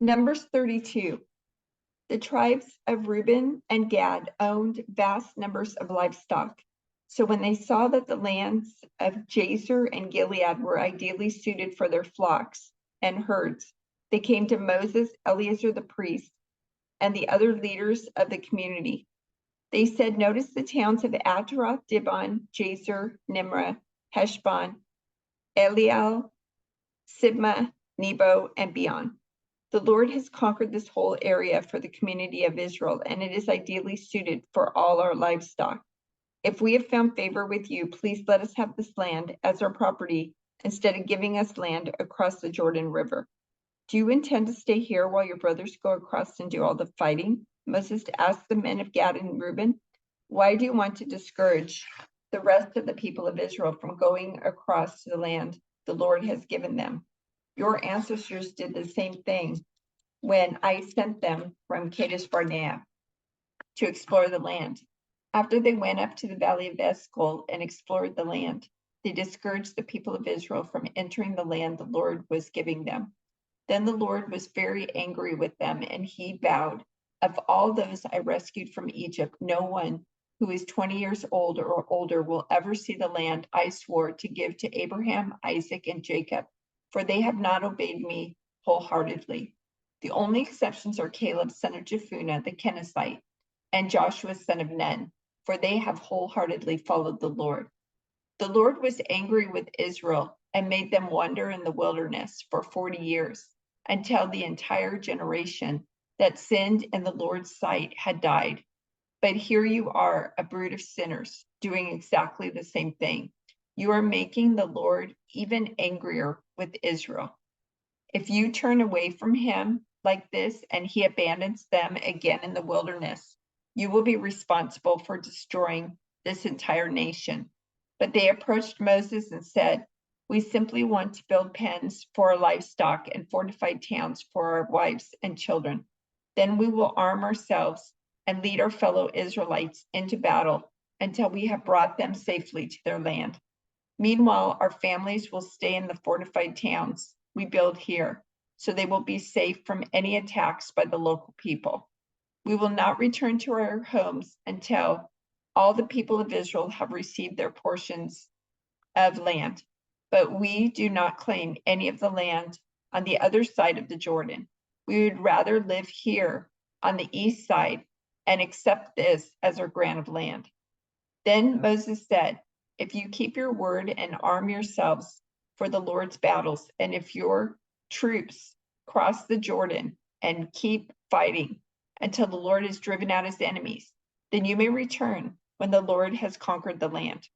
Numbers 32. The tribes of Reuben and Gad owned vast numbers of livestock. So when they saw that the lands of Jazer and Gilead were ideally suited for their flocks and herds, they came to Moses, Eleazar the priest, and the other leaders of the community. They said, "Notice the towns of Ataroth, Dibon, Jazer, Nimrah, Heshbon, Eliel, Sibmah, Nebo, and Beon. The Lord has conquered this whole area for the community of Israel, and it is ideally suited for all our livestock. If we have found favor with you, please let us have this land as our property instead of giving us land across the Jordan River." "Do you intend to stay here while your brothers go across and do all the fighting?" Moses asked the men of Gad and Reuben. "Why do you want to discourage the rest of the people of Israel from going across to the land the Lord has given them? Your ancestors did the same thing when I sent them from Kadesh Barnea to explore the land. After they went up to the valley of Eshcol and explored the land, they discouraged the people of Israel from entering the land the Lord was giving them. Then the Lord was very angry with them, and he vowed, 'Of all those I rescued from Egypt, no one who is 20 years old or older will ever see the land I swore to give to Abraham, Isaac, and Jacob, for they have not obeyed me wholeheartedly.' The only exceptions are Caleb, son of Jephunneh, the Kenizzite, and Joshua, son of Nun, for they have wholeheartedly followed the Lord." The Lord was angry with Israel and made them wander in the wilderness for 40 years, until the entire generation that sinned in the Lord's sight had died. But here you are, a brood of sinners, doing exactly the same thing. You are making the Lord even angrier with Israel. If you turn away from him like this and he abandons them again in the wilderness, you will be responsible for destroying this entire nation. But they approached Moses and said, "We simply want to build pens for our livestock and fortified towns for our wives and children. Then we will arm ourselves and lead our fellow Israelites into battle until we have brought them safely to their land. Meanwhile, our families will stay in the fortified towns we build here, so they will be safe from any attacks by the local people. We will not return to our homes until all the people of Israel have received their portions of land, but we do not claim any of the land on the other side of the Jordan. We would rather live here on the east side and accept this as our grant of land." Then Moses said, "If you keep your word and arm yourselves for the Lord's battles, and if your troops cross the Jordan and keep fighting until the Lord has driven out his enemies, then you may return when the Lord has conquered the land.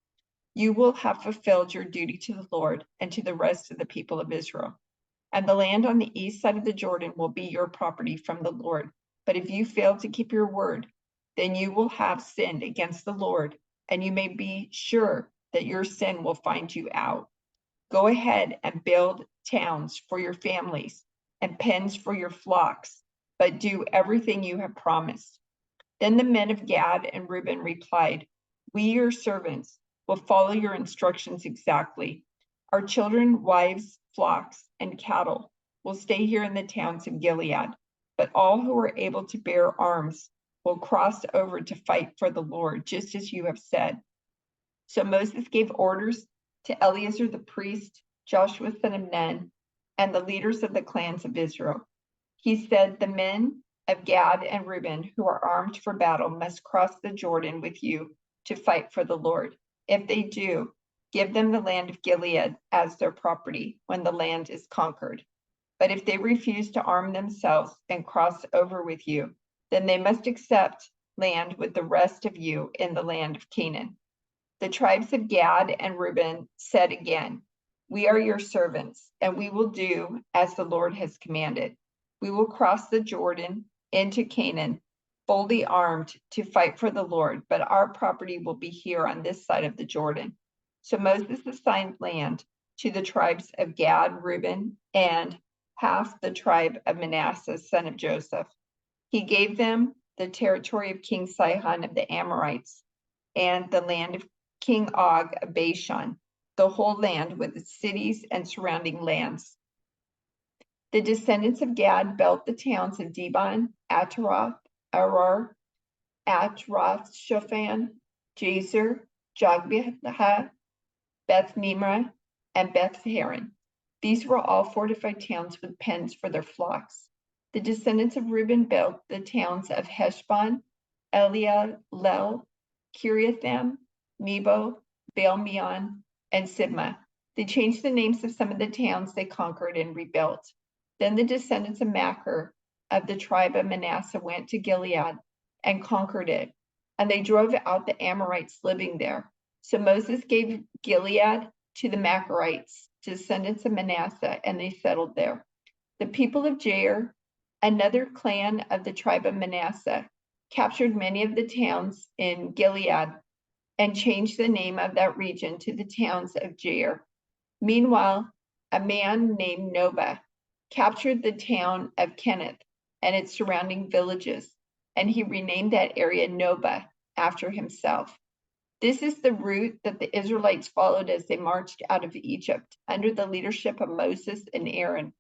You will have fulfilled your duty to the Lord and to the rest of the people of Israel. And the land on the east side of the Jordan will be your property from the Lord. But if you fail to keep your word, then you will have sinned against the Lord, and you may be sure that your sin will find you out. Go ahead and build towns for your families and pens for your flocks, but do everything you have promised." Then the men of Gad and Reuben replied, "We, your servants, will follow your instructions exactly. Our children, wives, flocks, and cattle will stay here in the towns of Gilead, but all who are able to bear arms will cross over to fight for the Lord, just as you have said." So Moses gave orders to Eleazar the priest, Joshua son of Nun, and the leaders of the clans of Israel. He said, "The men of Gad and Reuben who are armed for battle must cross the Jordan with you to fight for the Lord. If they do, give them the land of Gilead as their property when the land is conquered. But if they refuse to arm themselves and cross over with you, then they must accept land with the rest of you in the land of Canaan." The tribes of Gad and Reuben said again, "We are your servants, and we will do as the Lord has commanded. We will cross the Jordan into Canaan, fully armed to fight for the Lord, but our property will be here on this side of the Jordan." So Moses assigned land to the tribes of Gad, Reuben, and half the tribe of Manasseh, son of Joseph. He gave them the territory of King Sihon of the Amorites and the land of King Og of Bashan, the whole land with its cities and surrounding lands. The descendants of Gad built the towns of Dibon, Ataroth, Arar, Atroth Shophan, Jazer, Jogbehah, Beth Nimrah, and Beth Haran. These were all fortified towns with pens for their flocks. The descendants of Reuben built the towns of Heshbon, Elielel, Kiriathaim, Nebo, Baal-meon, and Sibmah. They changed the names of some of the towns they conquered and rebuilt. Then the descendants of Machir of the tribe of Manasseh went to Gilead and conquered it, and they drove out the Amorites living there. So Moses gave Gilead to the Machirites, descendants of Manasseh, and they settled there. The people of Jair, another clan of the tribe of Manasseh, captured many of the towns in Gilead and changed the name of that region to the towns of Jair. Meanwhile, a man named Nobah captured the town of Kenneth and its surrounding villages, and he renamed that area Nobah after himself. This is the route that the Israelites followed as they marched out of Egypt under the leadership of Moses and Aaron.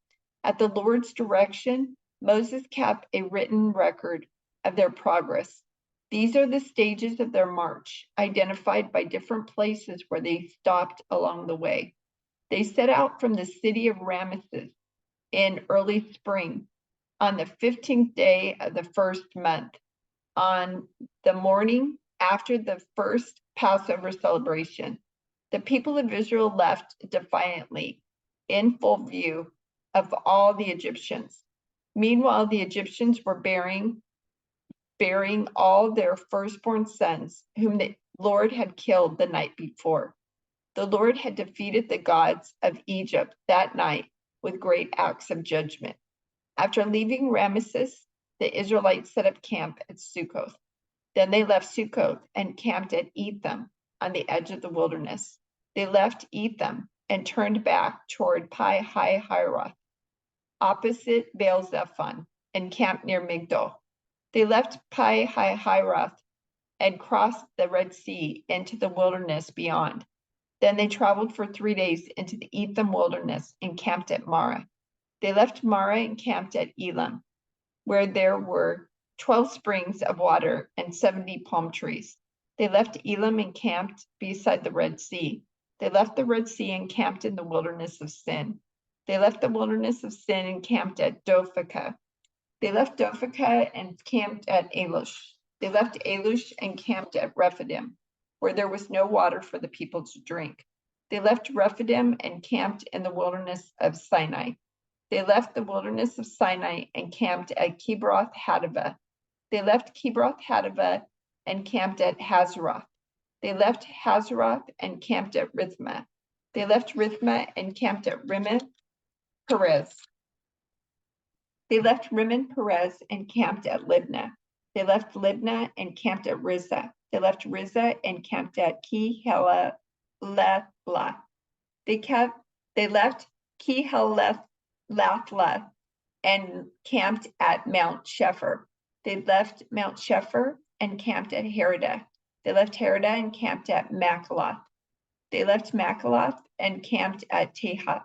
At the Lord's direction, Moses kept a written record of their progress. These are the stages of their march, identified by different places where they stopped along the way. They set out from the city of Ramesses in early spring on the 15th day of the first month, on the morning after the first Passover celebration. The people of Israel left defiantly in full view of all the Egyptians. Meanwhile, the Egyptians were bearing all their firstborn sons, whom the Lord had killed the night before. The Lord had defeated the gods of Egypt that night with great acts of judgment. After leaving Ramesses, the Israelites set up camp at Sukkoth. Then they left Sukkoth and camped at Etham on the edge of the wilderness. They left Etham and turned back toward Pi-hahiroth, opposite Baal-zephon, and camped near Migdol. They left Pi-hahiroth and crossed the Red Sea into the wilderness beyond. Then they traveled for 3 days into the Etham wilderness and camped at Marah. They left Marah and camped at Elam, where there were 12 springs of water and 70 palm trees. They left Elam and camped beside the Red Sea. They left the Red Sea and camped in the wilderness of Sin. They left the wilderness of Sin and camped at Dophakah. They left Dophakah and camped at Alush. They left Alush and camped at Rephidim, where there was no water for the people to drink. They left Rephidim and camped in the wilderness of Sinai. They left the wilderness of Sinai and camped at Kibroth Hattaavah. They left Kibroth Hattaavah and camped at Hazeroth. They left Hazeroth and camped at Rithmah. They left Rithmah and camped at Rimmon Perez. They left Rimmon Perez and camped at Libnah. They left Libnah and camped at Rizah. They left Rizah and camped at Ki-Heleleth. They left Ki-Heleleth and camped at Mount Shepher. They left Mount Shepher and camped at Heradah. They left Heradah and camped at Makaloth. They left Makaloth and camped at Tahath.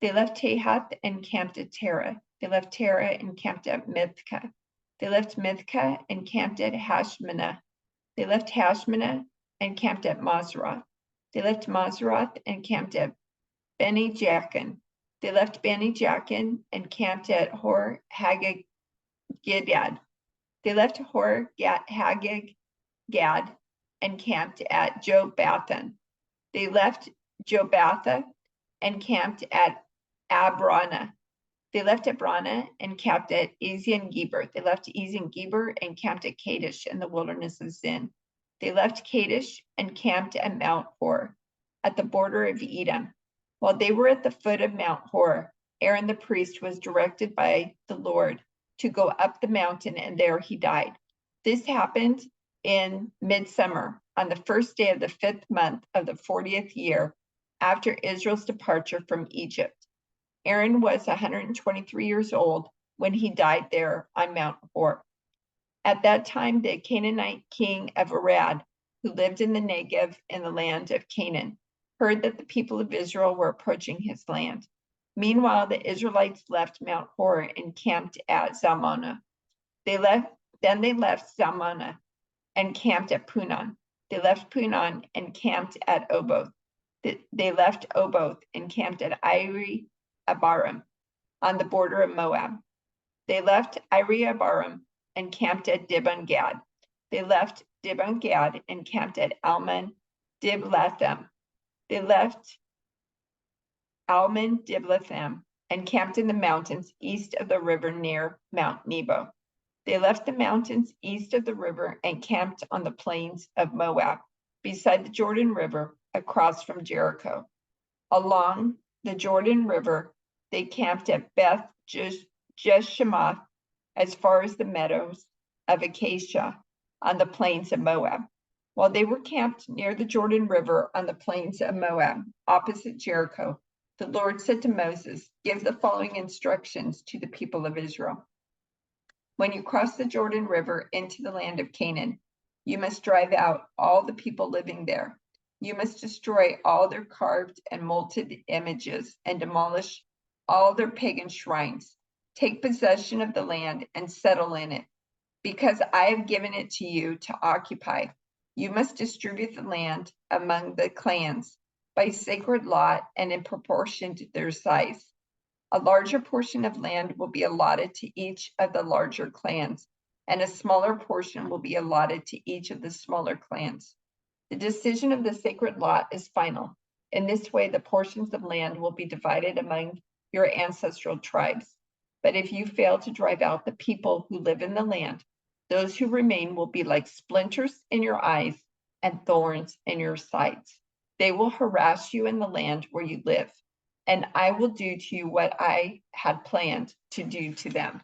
They left Tahath and camped at Terah. They left Terah and camped at Mithkah. They left Mithkah and camped at Hashmanah. They left Hashmanah and camped at Mazroth. They left Mazroth and camped at Beni Jaakan. They left Beni Jaakan and camped at Hor Haggidgad. They left Hor Haggidgad and camped at Jobathan. They left Jobatha and camped at Abranah. They left Abranah and camped at Ezion-Geber. They left Ezion-Geber and camped at Kadesh in the wilderness of Zin. They left Kadesh and camped at Mount Hor, at the border of Edom. While they were at the foot of Mount Hor, Aaron the priest was directed by the Lord to go up the mountain, and there he died. This happened in midsummer, on the first day of the 5th month of the 40th year after Israel's departure from Egypt. Aaron was 123 years old when he died there on Mount Hor. At that time, the Canaanite king of Arad, who lived in the Negev in the land of Canaan, heard that the people of Israel were approaching his land. Meanwhile, the Israelites left Mount Hor and camped at Zalmonah. They left Zalmonah and camped at Punon. They left Punon and camped at Oboth. They left Oboth and camped at Iri Abarim on the border of Moab. They left Iri Abarim and camped at Dibon Gad. They left Dibon Gad and camped at Almon Diblathem. They left Almon Diblathem and camped in the mountains east of the river near Mount Nebo. They left the mountains east of the river and camped on the plains of Moab, beside the Jordan River, across from Jericho. Along the Jordan River, they camped at Beth Jeshimoth, as far as the meadows of Acacia on the plains of Moab. While they were camped near the Jordan River on the plains of Moab, opposite Jericho, the Lord said to Moses, "Give the following instructions to the people of Israel. When you cross the Jordan River into the land of Canaan, you must drive out all the people living there. You must destroy all their carved and molded images and demolish all their pagan shrines. Take possession of the land and settle in it. Because I have given it to you to occupy, you must distribute the land among the clans by sacred lot and in proportion to their size. A larger portion of land will be allotted to each of the larger clans, and a smaller portion will be allotted to each of the smaller clans. The decision of the sacred lot is final. In this way, the portions of land will be divided among your ancestral tribes. But if you fail to drive out the people who live in the land, those who remain will be like splinters in your eyes and thorns in your sides. They will harass you in the land where you live, and I will do to you what I had planned to do to them."